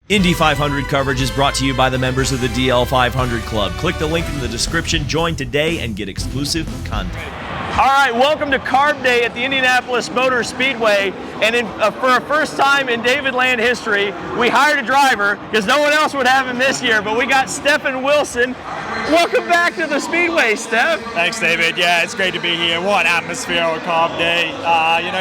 Indy 500 coverage is brought to you by the members of the DL 500 Club. Click the link in the description, join today, and get exclusive content. All right, welcome to Carb Day at the Indianapolis Motor Speedway. And for a first time in David Land history, we hired a driver because no one else would have him this year, but we got Stefan Wilson. Welcome back to the Speedway, Steph. Thanks, David. Yeah, it's great to be here. What an atmosphere on Carb Day.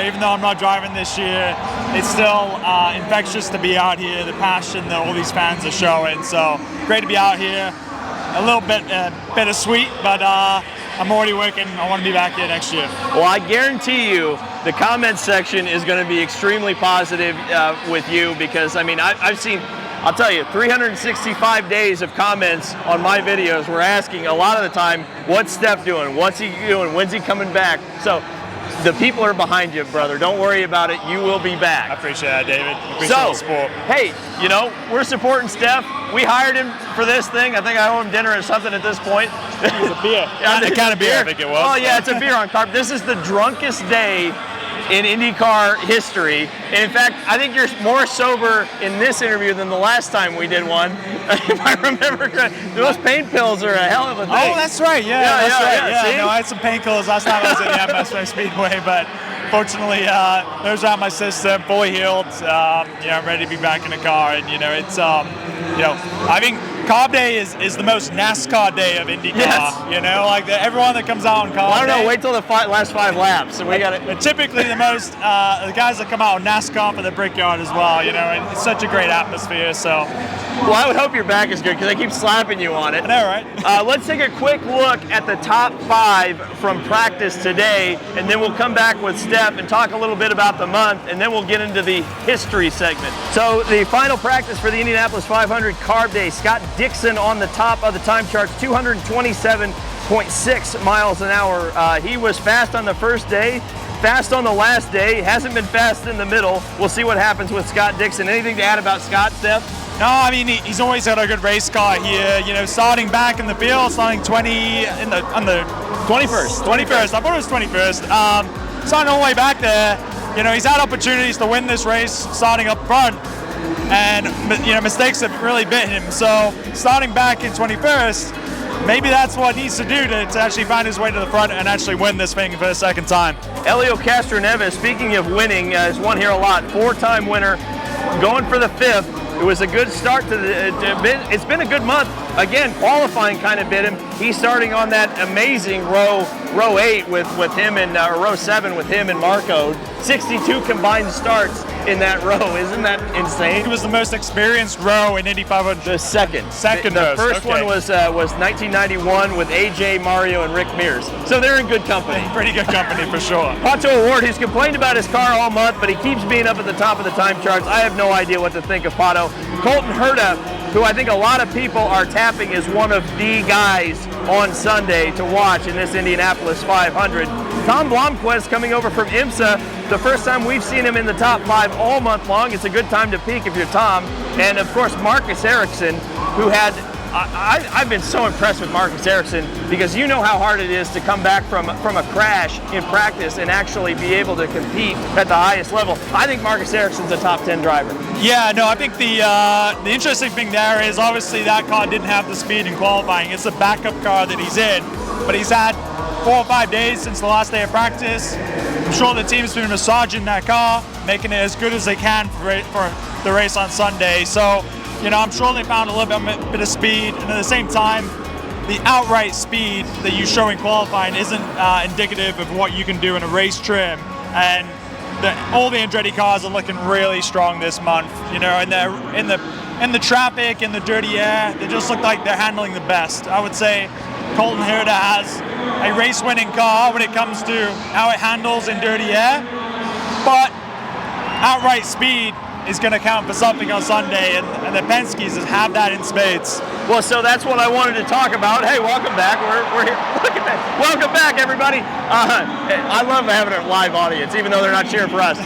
Even though I'm not driving this year, it's still infectious to be out here, the passion that all these fans are showing. So great to be out here. A little bit bittersweet, but I'm already working. I want to be back here next year. Well, I guarantee you the comments section is going to be extremely positive with you because, I mean, I've seen, I'll tell you, 365 days of comments on my videos. We're asking a lot of the time, what's Steph doing? What's he doing? When's he coming back? So the people are behind you, brother. Don't worry about it. You will be back. I appreciate that, David. Appreciate the support. Hey, you know, we're supporting Steph. We hired him for this thing. I think I owe him dinner or something at this point. It was a beer. The kind of beer I think it was. Oh, yeah, it's a beer on Carb. This is the drunkest day in IndyCar history. And in fact, I think you're more sober in this interview than the last time we did one. If I remember correctly, those pain pills are a hell of a thing. Oh, that's right. Yeah, that's right. Yeah, no, I had some painkillers last time I was at the MS Speedway, but fortunately, those are out of my system, fully healed. I'm ready to be back in the car, and it's I think Carb Day is the most NASCAR day of IndyCar. Yes. Everyone that comes out on Carb Day. I don't know. Wait till the last 5 laps, and we got it. Typically, the guys that come out on NASCAR for the Brickyard as well. And it's such a great atmosphere. So. Well, I would hope your back is good because I keep slapping you on it. I know, right? Let's take a quick look at the top 5 from practice today, and then we'll come back with Steph and talk a little bit about the month, and then we'll get into the history segment. So the final practice for the Indianapolis 500 Carb Day, Scott Dixon on the top of the time charts, 227.6 miles an hour. He was fast on the first day, fast on the last day, hasn't been fast in the middle. We'll see what happens with Scott Dixon. Anything to add about Scott, Steph? No, I mean, he's always had a good race car here. Starting back in the field, starting 20 on the 21st. 21st. I thought it was 21st. Starting all the way back there. He's had opportunities to win this race starting up front, and mistakes have really bitten him. So starting back in 21st, maybe that's what he needs to do to actually find his way to the front and actually win this thing for the second time. Elio Castroneves, speaking of winning, has won here a lot. 4-time winner, going for the 5th. It was a good start to it's been a good month. Again, qualifying kind of bit him. He's starting on that amazing row 8 with him and row 7 with him and Marco. 62 combined starts in that row. Isn't that insane? He was the most experienced row in Indy 500. The second. The first one was 1991 with AJ, Mario, and Rick Mears. So they're in good company. Pretty good company for sure. Pato O'Ward, he's complained about his car all month, but he keeps being up at the top of the time charts. I have no idea what to think of Pato. Colton Herta, who I think a lot of people are tapping as one of the guys on Sunday to watch in this Indianapolis 500. Tom Blomqvist coming over from IMSA. The first time we've seen him in the top 5 all month long. It's a good time to peak if you're Tom. And of course, Marcus Ericsson, who had, I've been so impressed with Marcus Ericsson because you know how hard it is to come back from a crash in practice and actually be able to compete at the highest level. I think Marcus Ericsson's a top 10 driver. Yeah, no, I think the interesting thing there is obviously that car didn't have the speed in qualifying. It's a backup car that he's in, but he's had 4 or 5 days since the last day of practice. I'm sure the team's been massaging that car, making it as good as they can for the race on Sunday. So, I'm sure they found a little bit of speed, and at the same time, the outright speed that you show in qualifying isn't indicative of what you can do in a race trim. And all the Andretti cars are looking really strong this month. In the traffic, in the dirty air, they just look like they're handling the best. I would say Colton Herta has a race-winning car when it comes to how it handles in dirty air, but outright speed is going to count for something on Sunday, and the Penske's have that in spades. Well, so that's what I wanted to talk about. Hey, welcome back. We're here. Look at that. Welcome back, everybody. I love having a live audience, even though they're not cheering for us.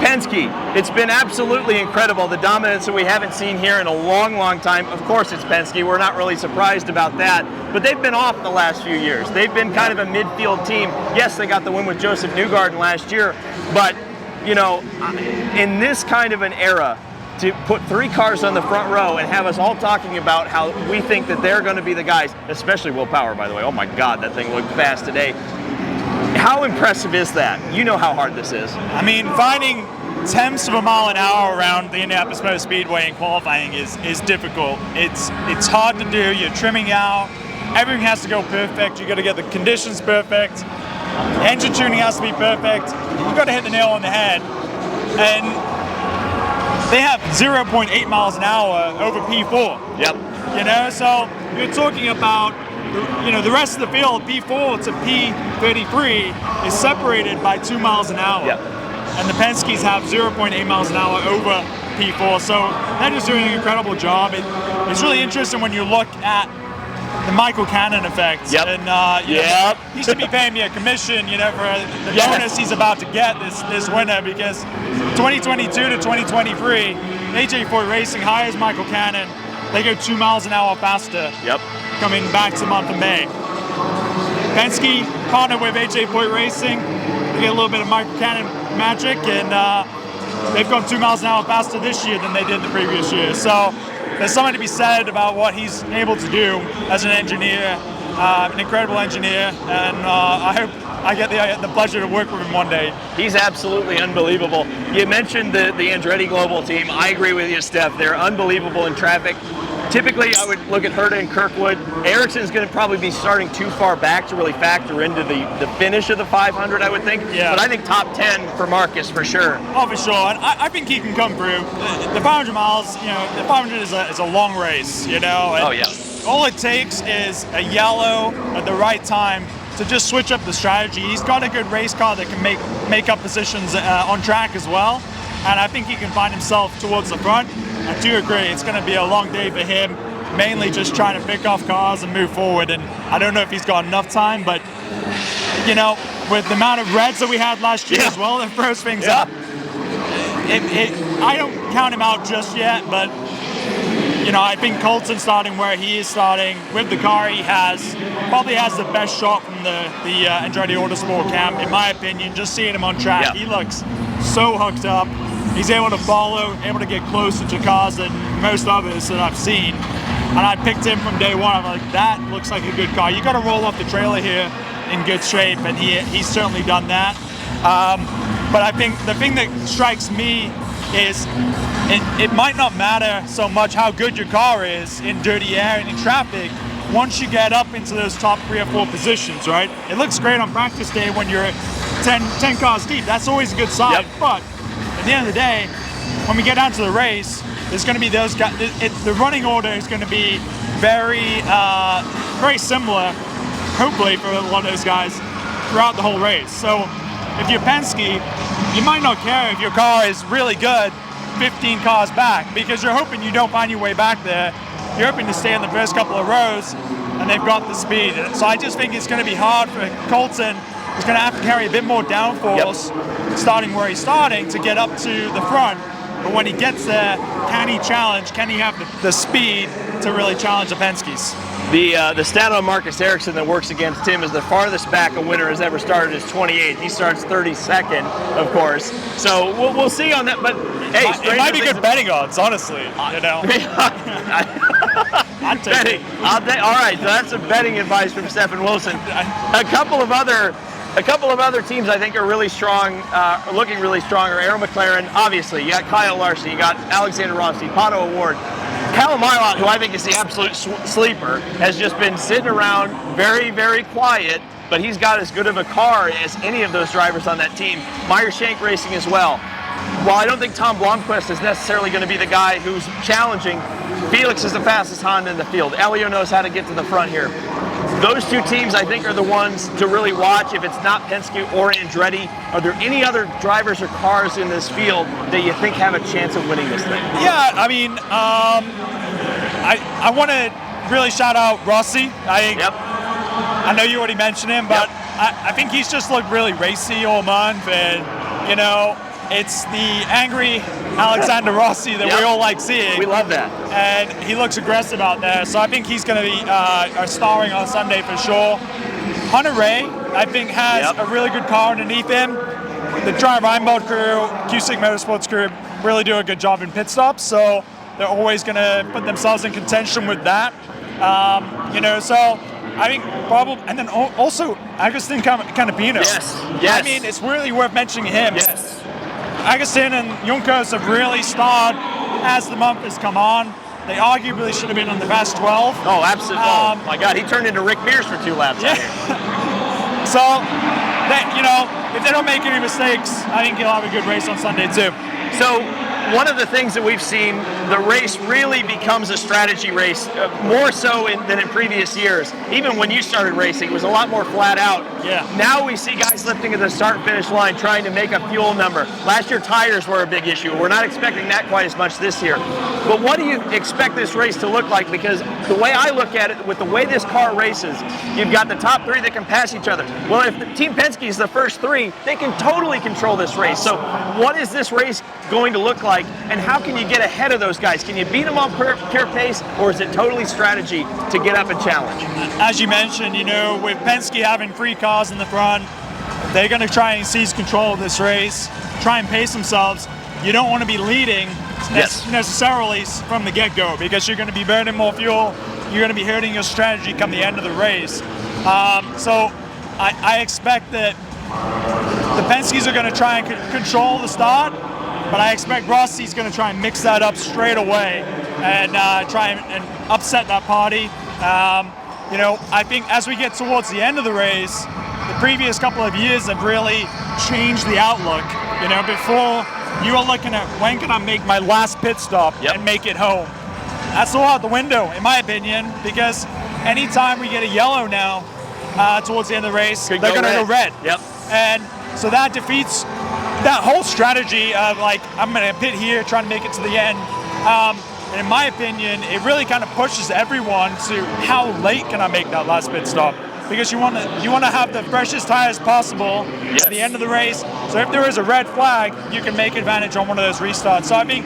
Penske, it's been absolutely incredible, the dominance that we haven't seen here in a long, long time. Of course it's Penske, we're not really surprised about that, but they've been off the last few years. They've been kind of a midfield team. Yes, they got the win with Joseph Newgarden last year, but in this kind of an era, to put 3 cars on the front row and have us all talking about how we think that they're going to be the guys, especially Will Power, by the way. Oh my God, that thing looked fast today. How impressive is that? You know how hard this is. I mean, finding tenths of a mile an hour around the Indianapolis Motor Speedway in qualifying is difficult. It's hard to do. You're trimming out. Everything has to go perfect. You got to get the conditions perfect. Engine tuning has to be perfect. You got to hit the nail on the head. And they have 0.8 miles an hour over P4. Yep. You know, so you're talking about, you know, the rest of the field, P4 to P33 is separated by 2 miles an hour. Yep. And the Penske's have 0.8 miles an hour over P4. So they're just doing an incredible job. It's really interesting when you look at the Michael Cannon effect. Yep. And you know, he should be paying me a commission, you know, for the bonus he's about to get this winter, because 2022 to 2023, AJ Foyt Racing hires Michael Cannon. They go 2 miles an hour faster. Yep. Coming back to the month of May. Penske partnered with AJ Foyt Racing. They get a little bit of Michael Cannon magic, and they've gone 2 miles an hour faster this year than they did the previous year. So there's something to be said about what he's able to do as an engineer, an incredible engineer, and I hope I get the pleasure to work with him one day. He's absolutely unbelievable. You mentioned the Andretti Global team. I agree with you, Steph. They're unbelievable in traffic. Typically, I would look at Herta and Kirkwood. Ericsson's going to probably be starting too far back to really factor into the finish of the 500, I would think. Yeah. But I think top 10 for Marcus for sure. Oh, for sure. And I think he can come through. The 500 miles, you know, the 500 is a long race, you know. And oh, yeah. All it takes is a yellow at the right time to just switch up the strategy. He's got a good race car that can make up positions on track as well. And I think he can find himself towards the front. I do agree, it's going to be a long day for him, mainly just trying to pick off cars and move forward. And I don't know if he's got enough time, but, you know, with the amount of reds that we had last year as well, that throws things up. I don't count him out just yet, but, you know, I think Colton starting where he is starting with the car he has, probably has the best shot from the Andretti Autosport camp, in my opinion. Just seeing him on track, he looks so hooked up. He's able to follow, able to get closer to cars than most others that I've seen. And I picked him from day one. I'm like, that looks like a good car. You got to roll off the trailer here in good shape, and he's certainly done that. But I think the thing that strikes me is it might not matter so much how good your car is in dirty air and in traffic once you get up into those top 3 or 4 positions, right? It looks great on practice day when you're 10 cars deep. That's always a good sign. Yep. But at the end of the day, when we get down to the race, there's going to be those guys. The running order is going to be very similar, hopefully, for a lot of those guys throughout the whole race. So if you're Penske, you might not care if your car is really good 15 cars back, because you're hoping you don't find your way back there. You're hoping to stay in the first couple of rows, and they've got the speed. So I just think it's going to be hard for Colton. He's going to have to carry a bit more downforce, starting where he's starting, to get up to the front. But when he gets there, can he challenge? Can he have the speed to really challenge the Penske's? The stat on Marcus Ericsson that works against him is the farthest back a winner has ever started is 28th. He starts 32nd, of course. So we'll see on that. But hey, it might be good betting odds, honestly. You know, I'm betting. All right, so that's some betting advice from Stefan Wilson. A couple of other teams I think are really strong, looking really strong, are Arrow McLaren. Obviously, you got Kyle Larson, you got Alexander Rossi, Pato O'Ward. Callum Ilott, who I think is the absolute sleeper, has just been sitting around very, very quiet, but he's got as good of a car as any of those drivers on that team. Meyer Shank Racing as well. While I don't think Tom Blomqvist is necessarily going to be the guy who's challenging, Felix is the fastest Honda in the field. Elio knows how to get to the front here. Those two teams, I think, are the ones to really watch. If it's not Penske or Andretti, are there any other drivers or cars in this field that you think have a chance of winning this thing? Yeah, I mean, I want to really shout out Rossi. I know you already mentioned him, but I think he's just looked really racy all month, and, you know, it's the angry Alexander Rossi that we all like seeing. We love that. And he looks aggressive out there, so I think he's going to be starring on Sunday for sure. Hunter Ray, I think, has a really good car underneath him. The Drive Reinbold crew, Cusick Motorsports crew, really do a good job in pit stops, so they're always going to put themselves in contention with that. So I think probably, and then also Agustin Canapino. Yes. I mean, it's really worth mentioning him. Yes. Agustin and Juncos have really starred as the month has come on. They arguably should have been on the best 12. Oh, absolutely. Oh, my God, he turned into Rick Mears for 2 laps. Yeah. So, if they don't make any mistakes, I think he'll have a good race on Sunday too. So, one of the things that we've seen, the race really becomes a strategy race, more so than in previous years. Even when you started racing, it was a lot more flat out. Yeah. Now we see guys lifting at the start-finish line, trying to make a fuel number. Last year, tires were a big issue. We're not expecting that quite as much this year. But what do you expect this race to look like? Because the way I look at it, with the way this car races, you've got the top 3 that can pass each other. Well, if the Team Penske is the first 3, they can totally control this race. So what is this race going to look like, and how can you get ahead of those guys? Can you beat them on pure pace, or is it totally strategy to get up and challenge? As you mentioned, with Penske having 3 cars in the front, they're going to try and seize control of this race, try and pace themselves. You don't want to be leading necessarily from the get-go, because you're going to be burning more fuel. You're going to be hurting your strategy come the end of the race. So I expect that the Penskes are going to try and control the start, but I expect Rossi's going to try and mix that up straight away and try and upset that party. I think as we get towards the end of the race, the previous couple of years have really changed the outlook. Before you were looking at when can I make my last pit stop and make it home. That's all out the window, in my opinion, because anytime we get a yellow now towards the end of the race, they're going to go red. Yep. And so that defeats that whole strategy of I'm going to pit here, trying to make it to the end. And in my opinion, it really kind of pushes everyone to how late can I make that last pit stop? Because you want to have the freshest tires possible at the end of the race. So if there is a red flag, you can make advantage on one of those restarts. So I think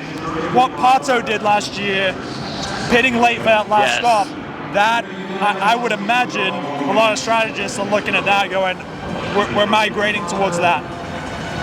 what Pato did last year, pitting late for that last stop, that I would imagine a lot of strategists are looking at that going, we're migrating towards that.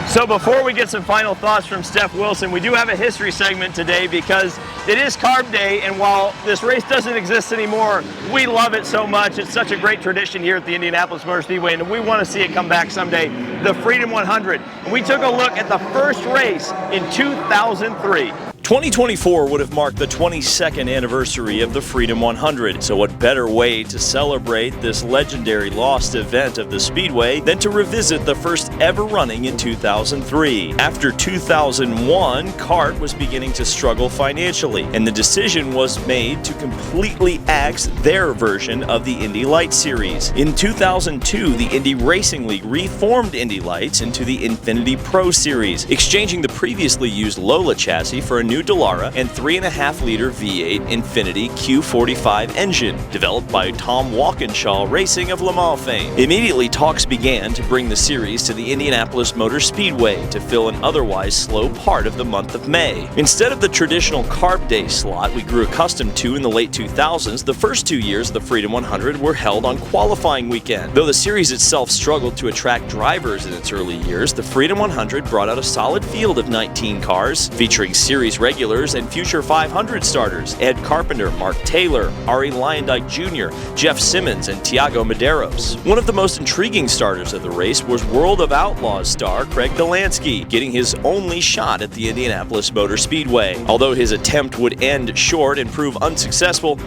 So before we get some final thoughts from Steph Wilson, we do have a history segment today because it is Carb Day, and while this race doesn't exist anymore, we love it so much. It's such a great tradition here at the Indianapolis Motor Speedway, and we want to see it come back someday, the Freedom 100. And we took a look at the first race in 2003. 2024 would have marked the 22nd anniversary of the Freedom 100, so what better way to celebrate this legendary lost event of the Speedway than to revisit the first ever running in 2003. After 2001, CART was beginning to struggle financially, and the decision was made to completely axe their version of the Indy Lights series. In 2002, the Indy Racing League reformed Indy Lights into the Infinity Pro Series, exchanging the previously used Lola chassis for a new Dallara and 3.5-liter V8 Infinity Q45 engine, developed by Tom Walkinshaw Racing of Le Mans fame. Immediately, talks began to bring the series to the Indianapolis Motor Speedway to fill an otherwise slow part of the month of May. Instead of the traditional Carb Day slot we grew accustomed to in the late 2000s, the first 2 years of the Freedom 100 were held on qualifying weekend. Though the series itself struggled to attract drivers in its early years, the Freedom 100 brought out a solid field of 19 cars, featuring series regulars and future 500 starters: Ed Carpenter, Mark Taylor, Ari Lyondike Jr., Jeff Simmons, and Tiago Medeiros. One of the most intriguing starters of the race was World of Outlaws star Craig Delansky, getting his only shot at the Indianapolis Motor Speedway. Although his attempt would end short and prove unsuccessful,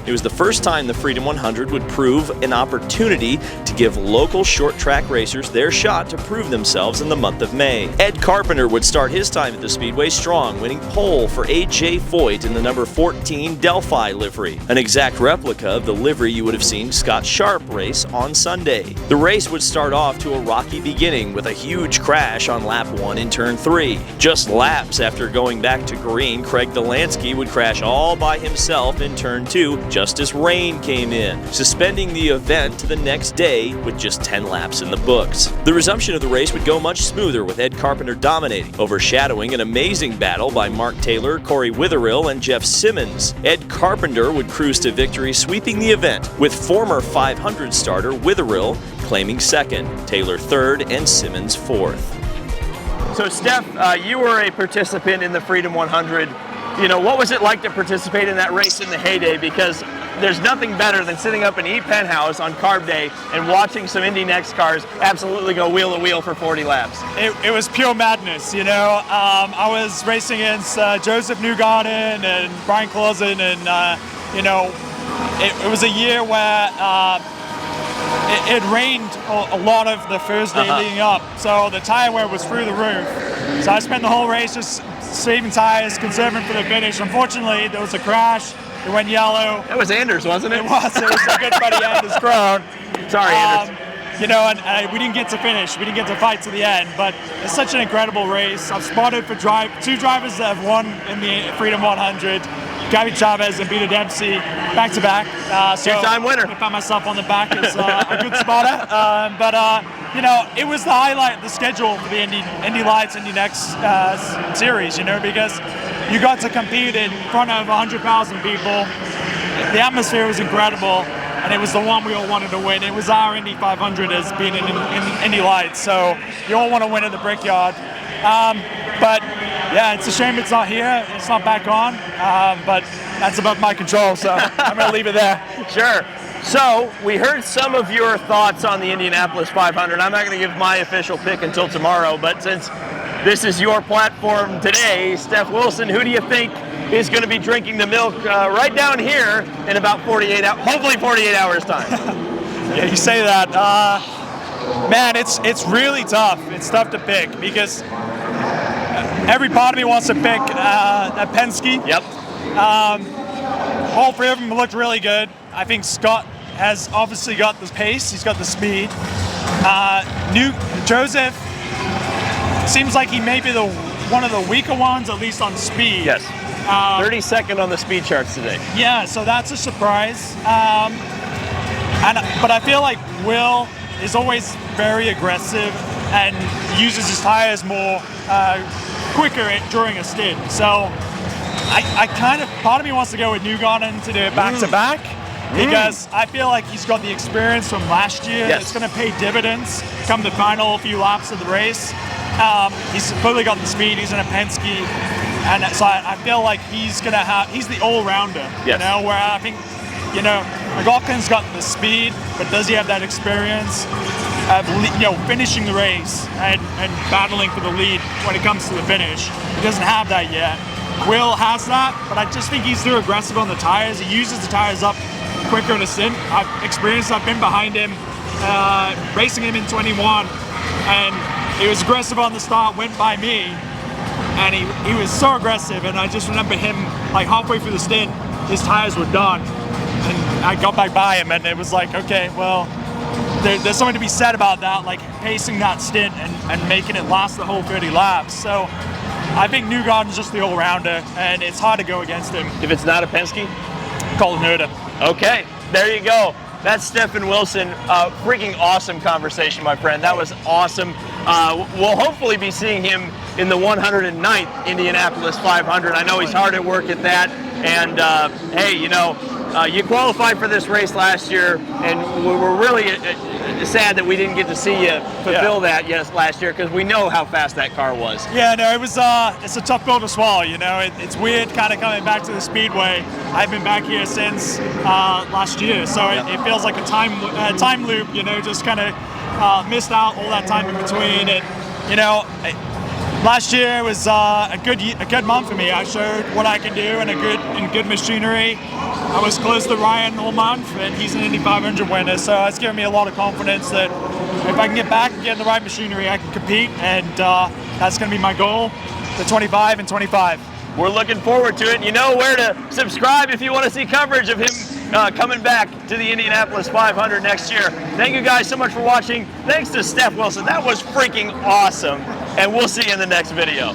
it was the first time the Freedom 100 would prove an opportunity to give local short-track racers their shot to prove themselves in the month of May. Ed Carpenter would start his time at the Speedway strong, winning pole for A.J. Foyt in the number 14 Delphi livery, an exact replica of the livery you would have seen Scott Sharp race on Sunday. The race would start off to a rocky beginning with a huge crash on lap 1 in turn 3. Just laps after going back to green, Craig Delansky would crash all by himself in turn 2, just as rain came in, suspending the event to the next day with just 10 laps in the books. The resumption of the race would go much smoother with Ed Carpenter dominating, overshadowing an amazing battle by Mark Taylor, Corey Witherill, and Jeff Simmons. Ed Carpenter would cruise to victory, sweeping the event, with former 500 starter Witherill claiming second, Taylor third, and Simmons fourth. So Steph, you were a participant in the Freedom 100. You know, what was it like to participate in that race in the heyday? Because there's nothing better than sitting up in E Penthouse on Carb Day and watching some Indy Next cars absolutely go wheel to wheel for 40 laps. It was pure madness, you know. I was racing against Joseph Newgarden and Brian Clausen, and you know, it was a year where it rained a lot of the first day leading up, so the tire wear was through the roof. So I spent the whole race just saving tires, conserving for the finish. Unfortunately, there was a crash. It went yellow. That was Anders, wasn't it? It was a good buddy Anders Crone. Sorry, Anders. You know, and we didn't get to finish. We didn't get to fight to the end, but it's such an incredible race. I've spotted for two drivers that have won in the Freedom 100. Gabby Chavez and Peter Dempsey back to back. Two-time winner. I found myself on the back as a good spotter. But you know, it was the highlight of the schedule for the Indy Lights, Indy Next series. You know, because you got to compete in front of 100,000 people. The atmosphere was incredible, and it was the one we all wanted to win. It was our Indy 500 as being in Indy Lights, so you all want to win at the Brickyard. But yeah, it's a shame it's not here. It's not back on, but that's above my control, so I'm going to leave it there. Sure. So we heard some of your thoughts on the Indianapolis 500. I'm not going to give my official pick until tomorrow, but since this is your platform today, Steph Wilson, who do you think is going to be drinking the milk right down here in about 48 hours, hopefully 48 hours time? Yeah, you say that. Man, it's really tough. It's tough to pick because every part of me wants to pick Penske. Yep. All three of them looked really good. I think Scott has obviously got the pace. He's got the speed. Joseph seems like he may be one of the weaker ones, at least on speed. Yes. 32nd on the speed charts today. Yeah, so that's a surprise. But I feel like Will is always very aggressive and uses his tires more quicker during a stint. So I kind of, part of me wants to go with Newgarden to do it back-to-back because I feel like he's got the experience from last year. Yes. It's going to pay dividends come the final few laps of the race. He's clearly got the speed. He's in a Penske. And so I feel like he's the all-rounder, yes. You know, where I think, you know, McLaughlin's got the speed, but does he have that experience of, you know, finishing the race and battling for the lead when it comes to the finish? He doesn't have that yet. Will has that, but I just think he's too aggressive on the tires. He uses the tires up quicker in a stint. I've been behind him, racing him in 21, and he was aggressive on the start, went by me. And he was so aggressive, and I just remember him, like halfway through the stint, his tires were done. And I got back by him, and it was like, okay, well, there's something to be said about that, like pacing that stint and making it last the whole 30 laps. So I think Newgarden's just the all-rounder, and it's hard to go against him. If it's not a Penske? Colton Herta. Okay, there you go. That's Stefan Wilson. Freaking awesome conversation, my friend. That was awesome. We'll hopefully be seeing him in the 109th Indianapolis 500. I know he's hard at work at that. And hey, you know, you qualified for this race last year, and we're really sad that we didn't get to see you fulfill that last year, because we know how fast that car was. Yeah, no, it was. It's a tough pill to swallow. You know, it's weird, kind of coming back to the Speedway. I've been back here since last year, so it feels like a time loop. You know, just kind of missed out all that time in between, and you know. Last year was a good month for me. I showed what I can do in good machinery. I was close to Ryan all month, and he's an Indy 500 winner, so it's given me a lot of confidence that if I can get back and get in the right machinery, I can compete, and that's going to be my goal, the 25 and 25. We're looking forward to it. You know where to subscribe if you want to see coverage of him coming back to the Indianapolis 500 next year. Thank you guys so much for watching. Thanks to Steph Wilson. That was freaking awesome. And we'll see you in the next video.